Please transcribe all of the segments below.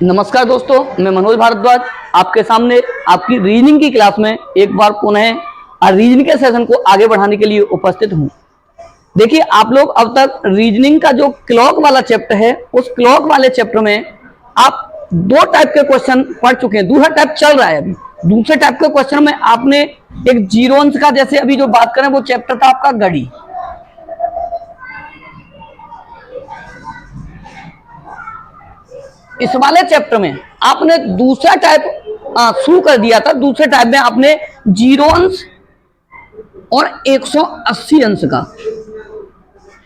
नमस्कार दोस्तों, मैं मनोज भारद्वाज आपके सामने आपकी रीजनिंग की क्लास में एक बार पुनः रीजनिंग के सेशन को आगे बढ़ाने के लिए उपस्थित हूं। देखिए, आप लोग अब तक रीजनिंग का जो क्लॉक वाला चैप्टर है, उस क्लॉक वाले चैप्टर में आप दो टाइप के क्वेश्चन पढ़ चुके हैं। दूसरा टाइप चल रहा है अभी। दूसरे टाइप के क्वेश्चन में आपने एक जीरो अंश का, जैसे अभी जो बात करें वो चैप्टर था आपका गणित। इस वाले चैप्टर में आपने दूसरा टाइप शुरू कर दिया था। दूसरे टाइप में आपने जीरो अंश और 180 अंश का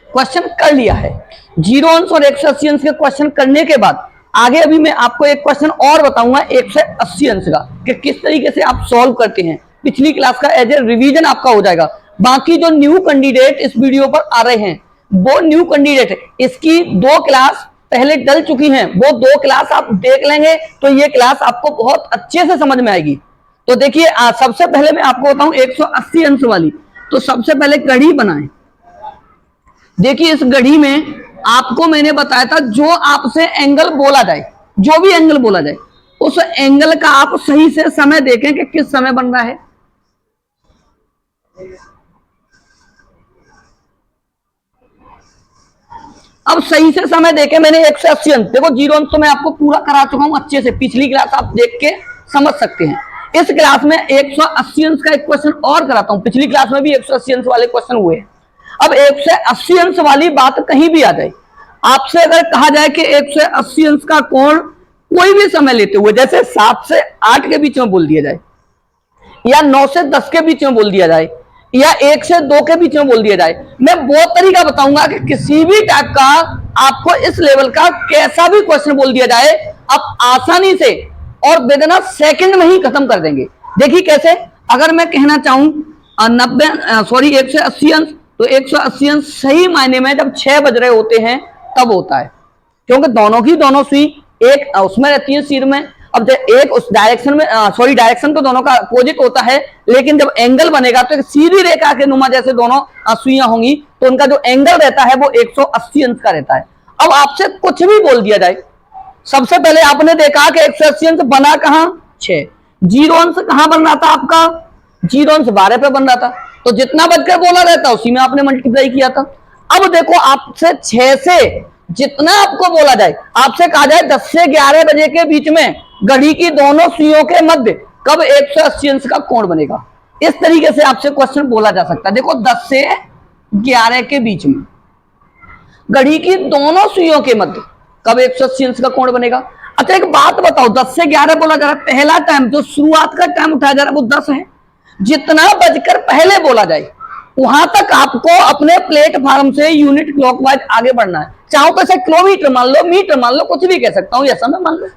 क्वेश्चन कर लिया है। जीरो अंश और 180 अंश के क्वेश्चन करने के बाद आगे अभी मैं आपको एक क्वेश्चन और बताऊंगा 180 अंश का कि किस तरीके से आप सॉल्व करते हैं। पिछली क्लास का एज ए रिवीजन आपका हो जाएगा। बाकी जो न्यू कैंडिडेट इस वीडियो पर आ रहे हैं, वो न्यू कैंडिडेट इसकी दो क्लास पहले डल चुकी हैं, वो दो क्लास आप देख लेंगे तो ये क्लास आपको बहुत अच्छे से समझ में आएगी। तो देखिए, सबसे पहले मैं आपको बताऊं 180 अंश वाली। तो सबसे पहले गढ़ी बनाएं। देखिए, इस गढ़ी में आपको मैंने बताया था, जो आपसे एंगल बोला जाए, जो भी एंगल बोला जाए, उस एंगल का आप सही से समय देखें कि किस समय बन रहा है। अब सही से समय देके मैंने 180 अंश, देखो जीरो अंश तो मैं आपको पूरा करा चुका हूं अच्छे से। पिछली क्लास आप देख के समझ सकते हैं। इस क्लास में 180 अंश का एक क्वेश्चन और कराता हूं। पिछली क्लास में भी 180 अंश वाले क्वेश्चन हुए। अब 180 अंश वाली बात कहीं भी आ जाए, आपसे अगर कहा जाए कि 180 अंश का कोण कोई भी समय लेते हुए, जैसे 7 से 8 के बीच में बोल दिया जाए, या 9 से 10 के बीच में बोल दिया जाए, या 1 से 2 के बीच में बोल दिया जाए, मैं वो तरीका बताऊंगा कि किसी भी टाइप का आपको इस लेवल का कैसा भी क्वेश्चन बोल दिया जाए, आप आसानी से और विदिन सेकंड में ही खत्म कर देंगे। देखिए कैसे। अगर मैं कहना चाहूं 180 अंश, तो 180 अंश सही मायने में जब 6 बज रहे होते हैं तब होता है, क्योंकि दोनों की दोनों सुई एक उसमें रहती है सिर में। अब एक उस डायरेक्शन में, डायरेक्शन तो दोनों का अपोजिट होता है, लेकिन जब एंगल बनेगा तो एक सीधी रेखा के नुमा जैसे दोनों सुइयां होंगी, तो उनका जो एंगल रहता है वो 180 अंश का रहता है। अब आपसे कुछ भी बोल दिया जाए, सबसे पहले आपने देखा कि 180 अंश बना कहां, 6। जीरो अंश कहां बन रहा था आपका, जीरो अंश 12 पे बन रहा था, तो जितना बचकर बोला रहता उसी में आपने मल्टीप्लाई किया था। अब देखो, आपसे 6 से जितना आपको बोला जाए, आपसे कहा जाए 10 से 11 बजे के बीच में घड़ी की दोनों सुइयों के मध्य कब 180 अंश का कोण बनेगा, इस तरीके से आपसे क्वेश्चन बोला जा सकता है। देखो, 10 से 11 के बीच में घड़ी की दोनों सुइयों के मध्य कब 180 अंश का कोण बनेगा। अच्छा, एक बात बताओ, 10 से 11 बोला जा रहा है, पहला टाइम जो शुरुआत का टाइम उठाया जा रहा है वो 10 है। जितना बजकर पहले बोला जाए वहां तक आपको अपने प्लेटफॉर्म से यूनिट क्लॉकवाइज आगे बढ़ना है। चाहो तो इसे किलोमीटर मान लो, मीटर मान लो, कुछ भी कह सकता हूं, या समय मान लो।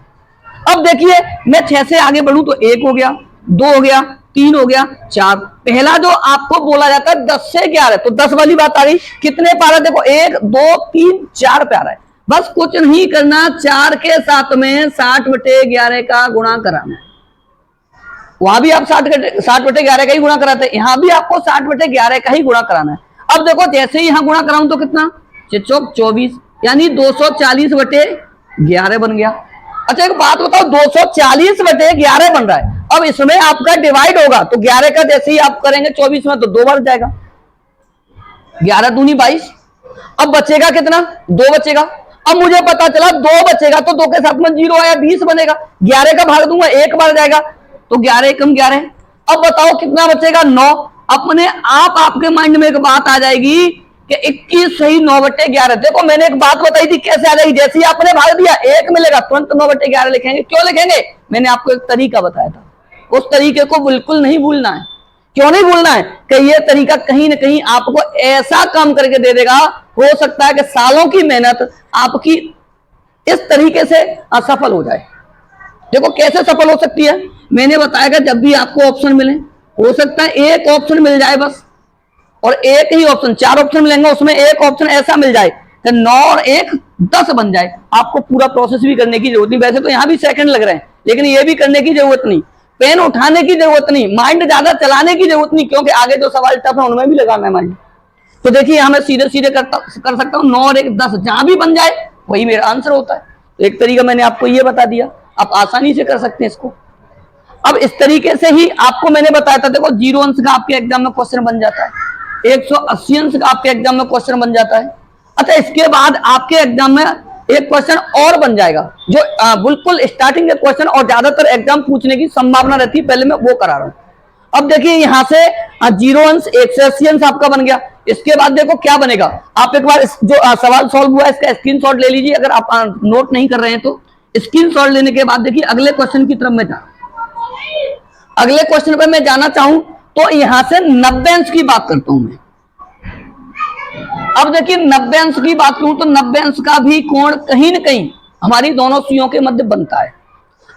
अब देखिए, मैं 6 से आगे बढ़ूं तो 1 हो गया, 2 हो गया, 3 हो गया, 4। पहला जो आपको बोला जाता है 10 से 11, तो 10 वाली बात आ गई। कितने पे आ रहा है, देखो 1 2 3 4 पे आ रहा है। बस कुछ नहीं करना, 4 के साथ में 60/11 का गुणा कराना है। वहां भी आप 60/11 का ही गुणा कराते हैं, यहां भी आपको 60/11 का ही गुणा कराना है। अब देखो, जैसे ही यहां गुणा कराऊं तो कितना, 24, यानी 240/11 बन गया। अच्छा, एक बात बताओ, 240/11 बन रहा है। अब इसमें आपका डिवाइड होगा तो 11 का जैसे ही आप करेंगे 24 में, तो 2 बार जाएगा, 11 दूनी 22। अब बचेगा कितना, 2 बचेगा। अब मुझे पता चला 2 बचेगा तो 2 के साथ में 0 आया, 20 बनेगा। 11 का भाग दूंगा, 1 बार जाएगा, तो 11 एकम 11। अब बताओ कितना बचेगा, 9। अपने आप आपके माइंड में एक बात आ जाएगी कि 21 सही 9/11। देखो, मैंने एक बात बताई थी, कैसे आ जाएगी, जैसे ही आपने भाग दिया 1 मिलेगा, तुरंत 9/11 लिखेंगे। क्यों लिखेंगे, मैंने आपको एक तरीका बताया था, उस तरीके को बिल्कुल नहीं भूलना है। क्यों नहीं भूलना है कि यह तरीका कहीं ना कहीं आपको ऐसा काम करके दे देगा, हो सकता है कि सालों की मेहनत आपकी इस तरीके से असफल हो जाए। देखो कैसे सफल हो सकती है, मैंने बताया कि जब भी आपको ऑप्शन मिले, हो सकता है एक ऑप्शन मिल जाए बस, और एक ही ऑप्शन, 4 ऑप्शन मिलेंगे, उसमें एक ऑप्शन ऐसा मिल जाए कि 9 और 1 10 बन जाए। आपको पूरा प्रोसेस भी करने की जरूरत नहीं। वैसे तो यहां भी सेकंड लग रहे हैं, लेकिन ये भी करने की जरूरत नहीं, पेन उठाने की जरूरत नहीं, माइंड ज्यादा चलाने की जरूरत नहीं, क्योंकि आगे जो सवाल टफ है उनमें भी लगाना है माइंड। तो देखिए, यहां मैं सीधे सीधे कर सकता हूं, 9 और 1 10, जहां भी बन जाए वही मेरा आंसर होता है। तो एक तरीका मैंने आपको ये बता दिया, आप आसानी से कर सकते हैं इसको। अब इस तरीके से ही आपको मैंने बताया था, देखो 0 अंश का आपके एग्जाम में क्वेश्चन बन जाता है, 180 अंश का आपके एग्जाम में क्वेश्चन बन जाता है। अच्छा, इसके बाद आपके एग्जाम में एक क्वेश्चन और बन जाएगा जो बिल्कुल स्टार्टिंग के क्वेश्चन और ज्यादातर एग्जाम पूछने की संभावना रहती है, पहले मैं वो करा रहा हूं। अब देखिए यहां से 0 अंश 180 अंश आपका बन गया। इसके बाद देखो क्या बनेगा, आप एक बार जो सवाल सॉल्व हुआ है इसका स्क्रीनशॉट ले लीजिए, अगर आप नोट नहीं कर रहे हैं तो। स्क्रीनशॉट लेने के बाद देखिए अगले क्वेश्चन की तरफ मैं अगले क्वेश्चन पर मैं जाना चाहूं तो यहां से 90 अंश की बात करता हूं मैं। अब देखिए 90 अंश की बात करूं तो 90 अंश का भी कोण कहीं ना कहीं हमारी दोनों सुइयों के मध्य बनता है।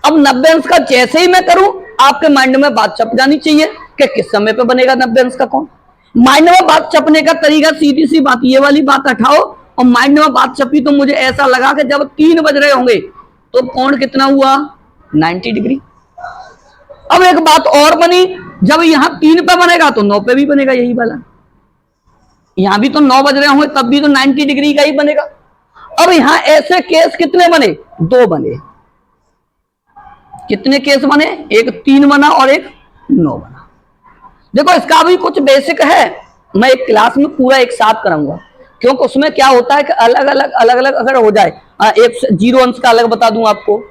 अब 90 अंश का जैसे ही मैं करूं आपके माइंड में बात छप जानी चाहिए कि किस समय पे बनेगा 90 अंश का कोण। माइंड में बात छपने का तरीका सीधी सी बात, ये वाली बात हटाओ और माइंड में बात छपी तो मुझे ऐसा लगा कि जब 3 बज रहे होंगे तो कोण कितना हुआ, 90 डिग्री। अब एक बात और बनी, जब यहां 3 पे बनेगा तो 9 पे भी बनेगा यही वाला, यहां भी तो 9 बज रहे होंगे तब भी तो 90 डिग्री का ही बनेगा। अब यहां ऐसे केस कितने बने, 2 बने। कितने केस बने, एक 3 बना और एक 9 बना। देखो इसका भी कुछ बेसिक है, मैं एक क्लास में पूरा एक साथ कराऊंगा, क्योंकि उसमें क्या होता है कि अलग अलग अगर हो जाए, 0 अंश का अलग बता दूं आपको,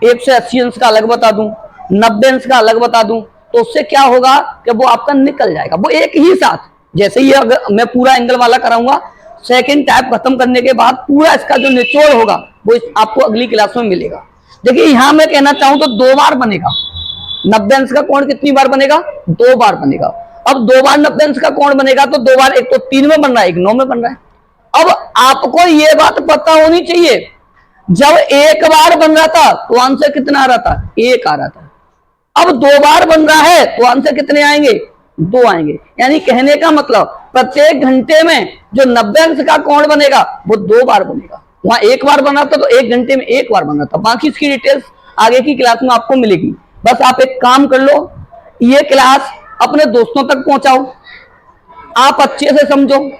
180 अंश का अलग बता दूं, 90 अंश का अलग बता दूं, तो उससे क्या होगा कि वो आपका निकल जाएगा। वो एक ही साथ, जैसे ही अगर मैं पूरा एंगल वाला कराऊंगा, सेकंड टाइप खत्म करने के बाद पूरा इसका जो निचोड़ होगा वो आपको अगली क्लास में मिलेगा। देखिए यहां मैं कहना चाहूं तो 2 बार बनेगा 90 अंश का कोण। कितनी बार बनेगा, 2 बार बनेगा। अब 2 बार 90 अंश का कोण बनेगा तो 2 बार, एक तो 3 में बन रहा है, एक 9 में बन रहा है। अब आपको ये बात पता होनी चाहिए, जब एक बार बन रहा था तो आंसर कितना आ रहा था, 1 आ रहा था। अब 2 बार बन रहा है तो आंसर कितने आएंगे, 2 आएंगे। यानी कहने का मतलब प्रत्येक घंटे में जो 90 अंश का कोण बनेगा वो 2 बार बनेगा। वहां 1 बार बना था तो 1 घंटे में 1 बार बना था। बाकी इसकी डिटेल्स आगे की क्लास में आपको मिलेगी। बस आप एक काम कर लो, ये क्लास अपने दोस्तों तक पहुंचाओ, आप अच्छे से समझो।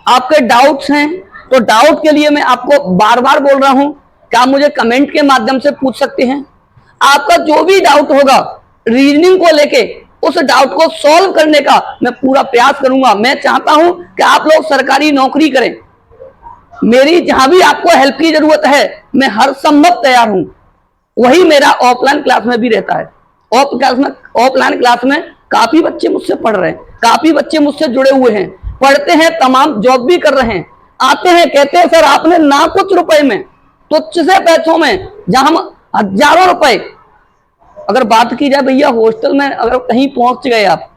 आपके डाउट्स हैं तो डाउट के लिए मैं आपको बार बार बोल रहा हूं कि आप मुझे कमेंट के माध्यम से पूछ सकते हैं। आपका जो भी डाउट होगा रीजनिंग को लेके, उस डाउट को सॉल्व करने का मैं पूरा प्रयास करूंगा। मैं चाहता हूं कि आप लोग सरकारी नौकरी करें। मेरी जहां भी आपको हेल्प की जरूरत है मैं हर संभव तैयार हूं। वही मेरा ऑफलाइन क्लास में भी रहता है। ऑफलाइन क्लास में काफी बच्चे मुझसे पढ़ रहे हैं, काफी बच्चे मुझसे जुड़े हुए हैं, पढ़ते हैं, तमाम जॉब भी कर रहे हैं। आते हैं, कहते हैं सर आपने ना कुछ रुपए में, तुच्छ से पैसों में, जहां हम हजारों रुपए, अगर बात की जाए भैया हॉस्टल में अगर कहीं पहुंच गए आप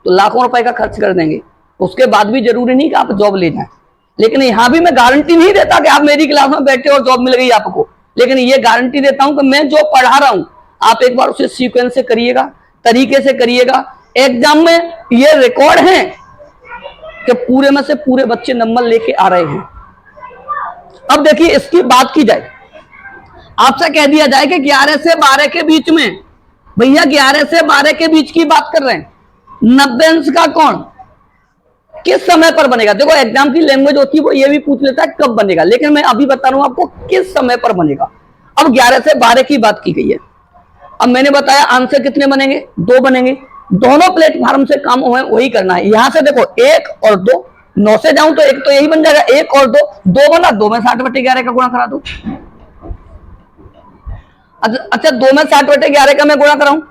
तो लाखों रुपए का खर्च कर देंगे। उसके बाद भी जरूरी नहीं कि आप जॉब ले जाएं। लेकिन यहां भी मैं गारंटी नहीं देता कि आप मेरी क्लास में बैठे और जॉब मिल गई आपको, लेकिन ये गारंटी देता हूं कि मैं जो पढ़ा रहा हूं आप एक बार उसे सीक्वेंस से करिएगा, तरीके से करिएगा। एग्जाम में ये रिकॉर्ड है कि पूरे में से पूरे बच्चे नंबर लेके आ रहे हैं। अब देखिए इसकी बात की जाए, आपसे कह दिया जाए कि 11 से 12 के बीच में, भैया 11 से 12 के बीच की बात कर रहे हैं, 90 अंश का कोण किस समय पर बनेगा। देखो एग्जाम की लैंग्वेज होती है वो ये भी पूछ लेता है कब बनेगा, लेकिन मैं अभी बता रहा हूं आपको किस समय पर बनेगा। अब 11 से 12 की बात की गई है। अब मैंने बताया आंसर कितने बनेंगे, 2 बनेंगे। दोनों प्लेटफॉर्म से काम वही करना है। यहां से देखो 1 और 2, 9 से जाऊं तो 1 तो यही बन जाएगा, 1 और 2 बना, 2 में 60/11 का गुणा करा दो। अच्छा 2 में 60/11 का मैं गुणा कराऊं।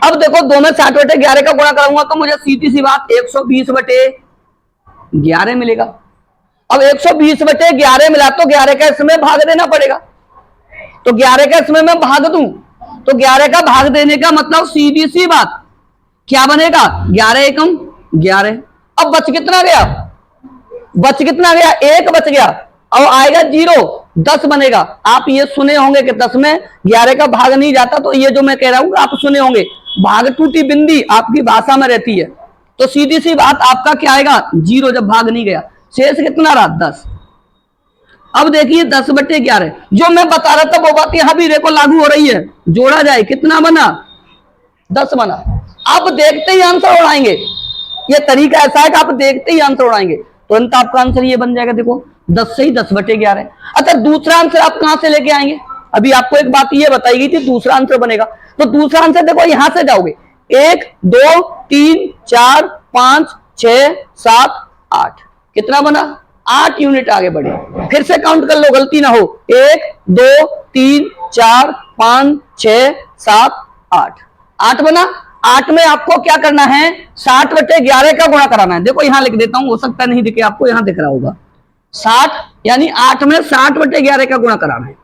अब देखो 2 में 60/11 का गुणा कराऊंगा तो मुझे सीधी सी बात 120/11 मिलेगा। अब 120/11 मिला तो 11 का इसमें भाग देना पड़ेगा। तो 11 का इसमें मैं भाग दूं तो 11 का भाग देने का मतलब सीधी सी बात क्या बनेगा, 11 एकम 11। अब बच कितना गया, बच कितना गया, 1 बच गया। अब आएगा 0, 10 बनेगा। आप ये सुने होंगे कि 10 में 11 का भाग नहीं जाता, तो ये जो मैं कह रहा हूं आप सुने होंगे, भाग टूटी बिंदी आपकी भाषा में रहती है। तो सीधी सी बात आपका क्या आएगा, 0 जब भाग नहीं गया। शेष कितना रहा, 10। अब देखिए 10/11 जो मैं बता रहा था वो बात यहां भी देखो लागू हो रही है। जोड़ा जाए कितना बना, 10 बना। आप देखते ही आंसर उड़ाएंगे। ये तरीका ऐसा है कि आप देखते ही आंसर उड़ाएंगे, तुरंत आपका आंसर ये बन जाएगा। देखो 10 से ही 10/11। अच्छा, दूसरा आंसर आप कहां से लेके आएंगे? अभी आपको एक बात ये बताई गई थी, दूसरा आंसर बनेगा। तो दूसरा आंसर देखो, यहां से जाओगे 1 2 3 4 5 6 7 8, कितना बना? 8 यूनिट आगे बढ़े। फिर से काउंट कर लो, गलती ना हो। 1 2 3 4 5 6 7 8, 8 बना। 8 में आपको क्या करना है? 60/11 का गुणा कराना है। देखो यहां लिख देता हूं, हो सकता नहीं दिखे आपको, यहां दिख रहा होगा 60, यानी 8 में 60/11 का गुणा कराना है।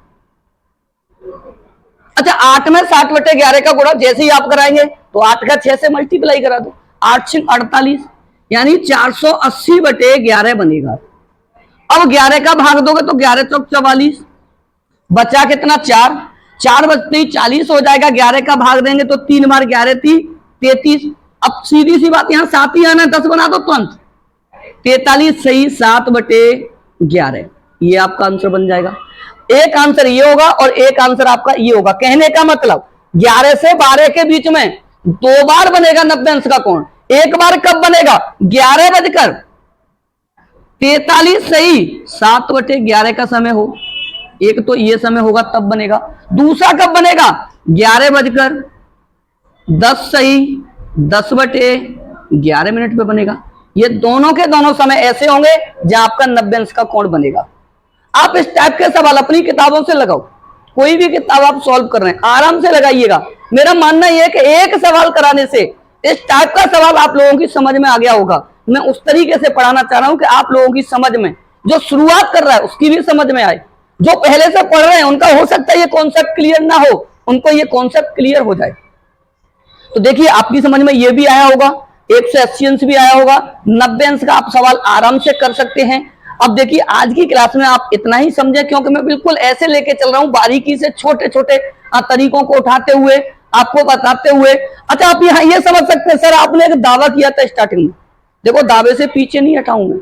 अच्छा, 8 में 60/11 का गुणा जैसे ही आप कराएंगे तो 8 का 6 से मल्टीप्लाई करा दो, 8 6 48, यानी 480/11 बनेगा। अब 11 का भाग दोगे तो 11 चौक 44, बचा कितना? 4, 4 बचते ही 40 हो जाएगा। 11 का भाग देंगे तो 3 बार 11 थी 33। अब सीधी सी बात, यहां 7 ही आना है, 10 बना दो तुरंत। 43 सही 7/11, ये आपका आंसर बन जाएगा। एक आंसर ये होगा और एक आंसर आपका ये होगा। कहने का मतलब 11 से 12 के बीच में 2 बार बनेगा 90 अंश का कोण। एक बार कब बनेगा? 11:43 सही 7/11 का समय हो। एक तो ये समय होगा तब बनेगा। दूसरा कब बनेगा? 11:10 सही 10/11 पे बनेगा। ये दोनों के दोनों समय ऐसे होंगे जहां आपका 90 अंश का कोण बनेगा। आप इस टाइप के सवाल अपनी किताबों से लगाओ, कोई भी किताब आप सॉल्व कर रहे हैं आराम से लगाइएगा। मेरा मानना यह है कि एक सवाल कराने से इस टाइप का सवाल आप लोगों की समझ में आ गया होगा। मैं उस तरीके से पढ़ाना चाह रहा हूं कि आप लोगों की समझ में, जो शुरुआत कर रहा है उसकी भी समझ में आए, जो पहले से पढ़ रहे हैं उनका हो सकता है ये कॉन्सेप्ट क्लियर ना हो, उनको ये कॉन्सेप्ट क्लियर हो जाए। तो देखिए आपकी समझ में ये भी आया होगा, 180 अंश भी आया होगा, 90 अंश का आप सवाल आराम से कर सकते हैं। अब देखिए आज की क्लास में आप इतना ही समझे, क्योंकि मैं बिल्कुल ऐसे लेके चल रहा हूं, बारीकी से छोटे छोटे तरीकों को उठाते हुए, आपको बताते हुए। अच्छा, आप यहाँ ये समझ सकते हैं, सर आपने एक दावा किया था स्टार्टिंग में। देखो दावे से पीछे नहीं हटाऊंगा,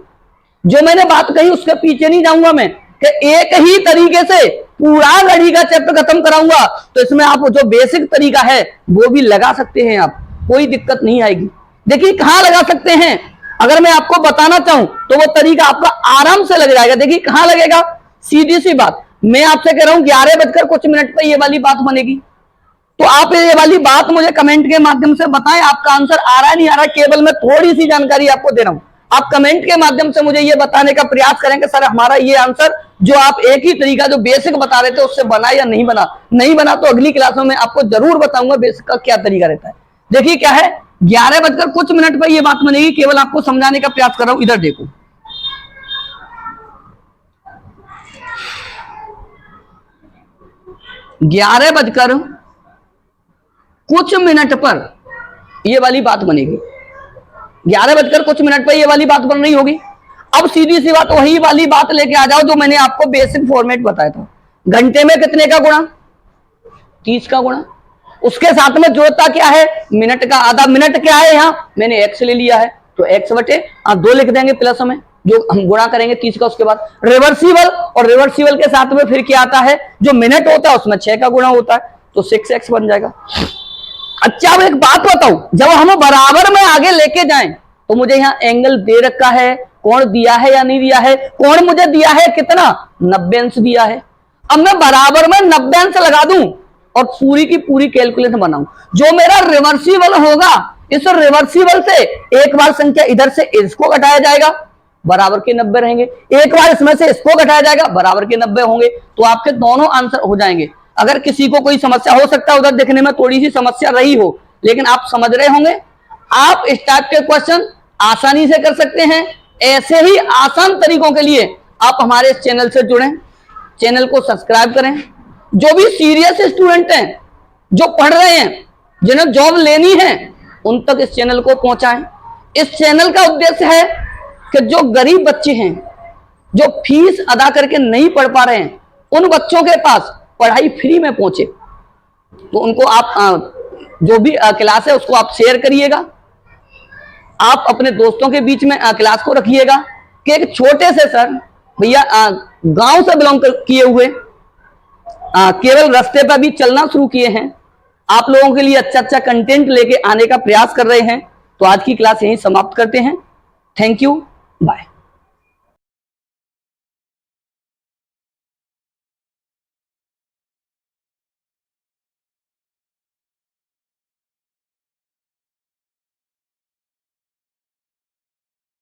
जो मैंने बात कही उसके पीछे नहीं जाऊंगा मैं, कि एक ही तरीके से पूरा गणित का चैप्टर खत्म कराऊंगा। तो इसमें आप जो बेसिक तरीका है वो भी लगा सकते हैं, आप कोई दिक्कत नहीं आएगी। देखिए कहां लगा सकते हैं, अगर मैं आपको बताना चाहूं तो वो तरीका आपका आराम से लग जाएगा। देखिए कहां लगेगा, सीधी सी बात, मैं आपसे कह रहा हूं 11 बजकर कुछ मिनट पर ये वाली बात बनेगी। तो आप ये वाली बात मुझे कमेंट के माध्यम से बताएं, आपका आंसर आ रहा है नहीं आ रहा। केवल मैं थोड़ी सी जानकारी आपको दे रहा हूं, आप कमेंट के माध्यम से मुझे ये बताने का प्रयास करें कि सर हमारा ये आंसर जो आप एक ही तरीका जो बेसिक बता रहे थे उससे बना या नहीं बना। नहीं बना तो अगली क्लासों में आपको जरूर बताऊंगा बेसिक का क्या तरीका रहता है। देखिए क्या है, 11 बजकर कुछ मिनट पर यह बात बनेगी, केवल आपको समझाने का प्रयास कर रहा हूं। इधर देखो, ग्यारह बजकर कुछ मिनट पर यह वाली बात बनेगी। 11 बजकर कुछ मिनट पर यह वाली बात बन रही होगी। अब सीधी सी बात, वही वाली बात लेके आ जाओ जो मैंने आपको बेसिक फॉर्मेट बताया था। घंटे में कितने का गुणा? 30 का गुणा। उसके साथ में जोड़ता क्या है? मिनट का आधा। मिनट क्या है, यहां मैंने x ले लिया है तो x बटे 2 लिख देंगे प्लस में, जो हम गुणा करेंगे 30 का। उसके बाद रिवर्सिबल, और रिवर्सिबल के साथ में फिर क्या आता है, जो मिनट होता है उसमें 6 का गुणा होता है, तो 6x बन जाएगा। अच्छा अब एक बात बताऊं, जब हम बराबर में आगे लेके जाएं तो मुझे यहाँ एंगल दे रखा है, कोण दिया है या नहीं दिया है? कोण मुझे दिया है कितना? 90 अंश दिया है। अब मैं बराबर में 90 अंश लगा दूं और पूरी की पूरी कैलकुलेशन बनाऊं, जो मेरा रिवर्सिबल होगा, इस रिवर्सिबल से एक बार संख्या इधर से इसको घटाया जाएगा, बराबर के 90 रहेंगे। एक बार इसमें से इसको घटाया जाएगा, बराबर के 90 होंगे। तो आपके दोनों आंसर हो जाएंगे। अगर किसी को कोई समस्या, हो सकता है उधर देखने में थोड़ी सी समस्या रही हो, लेकिन आप समझ रहे होंगे। आप इस टाइप के क्वेश्चन आसानी से कर सकते हैं। ऐसे ही आसान तरीकों के लिए आप हमारे इस चैनल से जुड़ें, चैनल को सब्सक्राइब करें। जो भी सीरियस स्टूडेंट हैं, जो पढ़ रहे हैं, जिन्हें जॉब लेनी है, उन तक इस चैनल को पहुंचाएं। इस चैनल का उद्देश्य है कि जो गरीब बच्चे हैं, जो फीस अदा करके नहीं पढ़ पा रहे हैं, उन बच्चों के पास पढ़ाई फ्री में पहुंचे। तो उनको आप जो भी क्लास है उसको आप शेयर करिएगा। आप अपने दोस्तों के बीच में क्लास को रखिएगा कि एक छोटे से सर भैया गांव से बिलोंग किए हुए, केवल रास्ते पर भी चलना शुरू किए हैं, आप लोगों के लिए अच्छा अच्छा कंटेंट लेके आने का प्रयास कर रहे हैं। तो आज की क्लास यहीं समाप्त करते हैं। Thank you, bye.